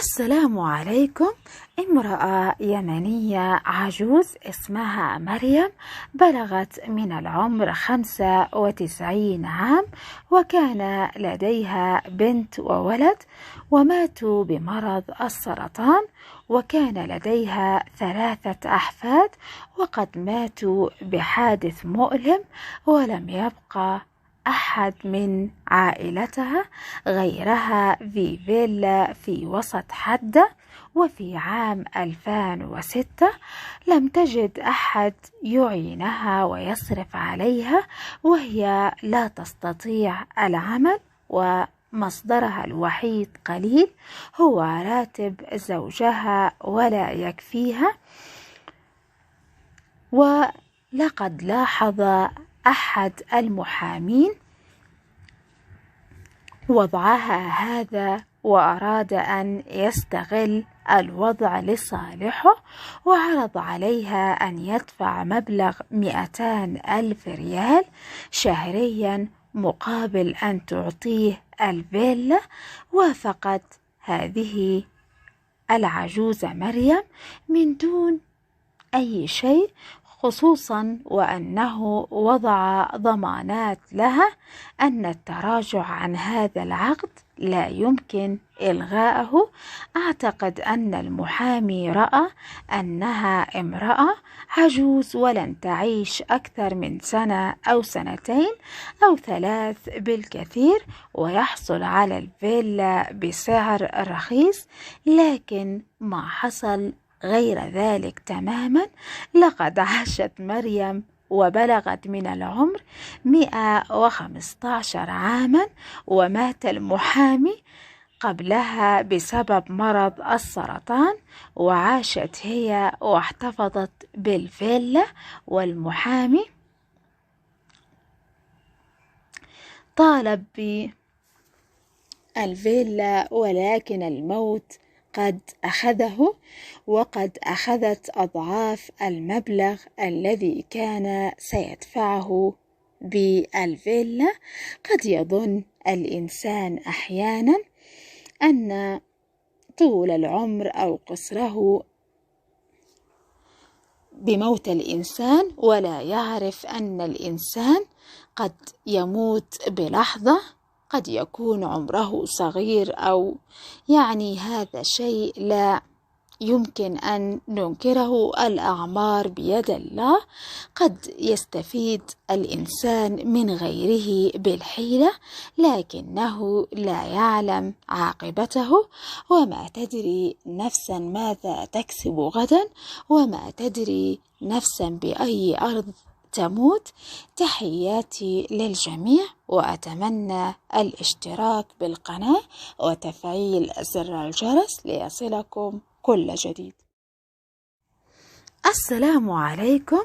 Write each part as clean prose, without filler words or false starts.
السلام عليكم. امرأة يمنية عجوز اسمها مريم بلغت من العمر 95 عام، وكان لديها بنت وولد وماتوا بمرض السرطان، وكان لديها 3 أحفاد وقد ماتوا بحادث مؤلم، ولم يبقى أحد من عائلتها غيرها في فيلا في وسط حدة. وفي عام 2006 لم تجد أحد يعينها ويصرف عليها، وهي لا تستطيع العمل، ومصدرها الوحيد قليل هو راتب زوجها ولا يكفيها. ولقد لاحظ أحد المحامين وضعها هذا، وأراد أن يستغل الوضع لصالحه، وعرض عليها أن يدفع مبلغ 200,000 ريال شهريا مقابل أن تعطيه الفيلا. وافقت هذه العجوزة مريم من دون أي شيء، خصوصا وأنه وضع ضمانات لها أن التراجع عن هذا العقد لا يمكن إلغاءه. أعتقد أن المحامي رأى أنها امرأة عجوز ولن تعيش أكثر من 1 أو 2 أو 3 بالكثير، ويحصل على الفيلا بسعر رخيص، لكن ما حصل غير ذلك تماما. لقد عاشت مريم وبلغت من العمر 115 عاما، ومات المحامي قبلها بسبب مرض السرطان، وعاشت هي واحتفظت بالفيلا، والمحامي طالب بالفيلا، ولكن الموت قد أخذه، وقد أخذت أضعاف المبلغ الذي كان سيدفعه بالفيلا. قد يظن الإنسان أحيانا أن طول العمر أو قصره بموت الإنسان، ولا يعرف أن الإنسان قد يموت بلحظة، قد يكون عمره صغير، أو هذا شيء لا يمكن أن ننكره. الأعمار بيد الله، قد يستفيد الإنسان من غيره بالحيلة، لكنه لا يعلم عاقبته، وما تدري نفسا ماذا تكسب غدا، وما تدري نفسا بأي أرض تموت. تحياتي للجميع، وأتمنى الاشتراك بالقناة وتفعيل زر الجرس ليصلكم كل جديد. السلام عليكم.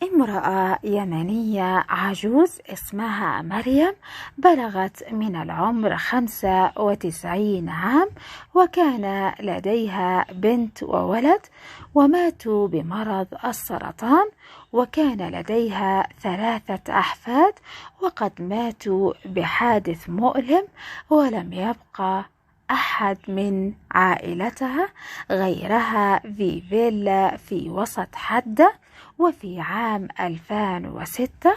امرأة يمنية عجوز اسمها مريم بلغت من العمر 95 عام، وكان لديها بنت وولد وماتوا بمرض السرطان، وكان لديها 3 أحفاد وقد ماتوا بحادث مؤلم، ولم يبقى أحد من عائلتها غيرها في فيلا في وسط حدة. وفي عام 2006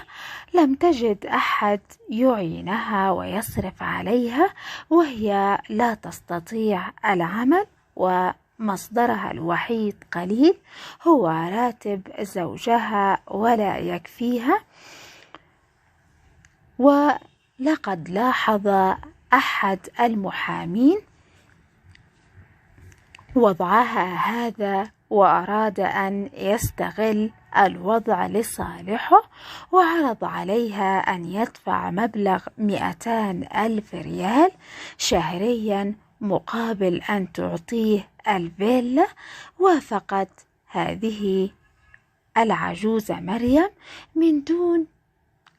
لم تجد أحد يعينها ويصرف عليها، وهي لا تستطيع العمل، ومصدرها الوحيد قليل هو راتب زوجها ولا يكفيها. ولقد لاحظ أحد المحامين وضعها هذا، وأراد أن يستغل الوضع لصالحه، وعرض عليها أن يدفع مبلغ 200,000 ريال شهريا مقابل أن تعطيه الفيلا. وافقت هذه العجوزة مريم من دون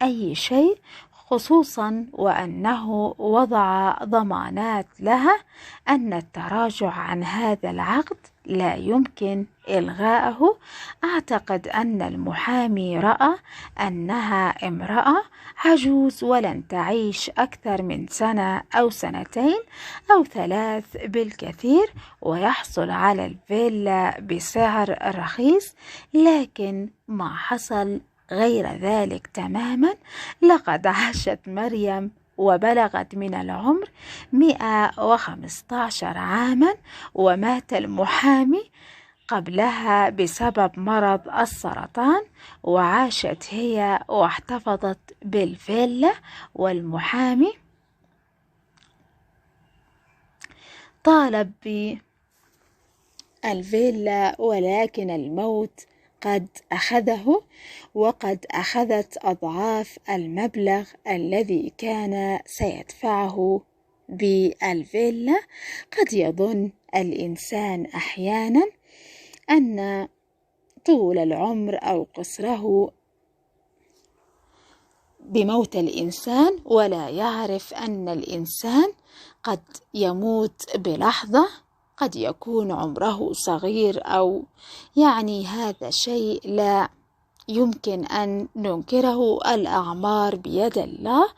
أي شيء، خصوصا وأنه وضع ضمانات لها أن التراجع عن هذا العقد لا يمكن إلغاءه. أعتقد أن المحامي رأى أنها امرأة عجوز ولن تعيش أكثر من سنة أو سنتين أو 3 بالكثير، ويحصل على الفيلا بسعر رخيص، لكن ما حصل غير ذلك تماما. لقد عاشت مريم وبلغت من العمر 115 عاما، ومات المحامي قبلها بسبب مرض السرطان، وعاشت هي واحتفظت بالفيلا، والمحامي طالب بالفيلا ولكن الموت قد أخذه، وقد أخذت أضعاف المبلغ الذي كان سيدفعه بالفيلا. قد يظن الإنسان أحيانا أن طول العمر أو قصره بموت الإنسان، ولا يعرف أن الإنسان قد يموت بلحظة، قد يكون عمره صغير، أو يعني هذا شيء لا يمكن أن ننكره، الأعمار بيد الله.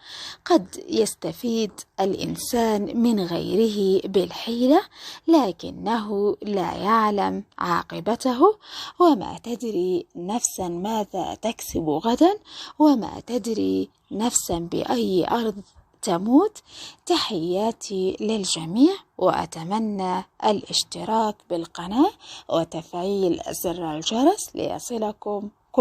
قد يستفيد الإنسان من غيره بالحيلة، لكنه لا يعلم عاقبته، وما تدري نفسا ماذا تكسب غدا، وما تدري نفسا بأي أرض تموت. تحياتي للجميع، وأتمنى الاشتراك بالقناة وتفعيل زر الجرس ليصلكم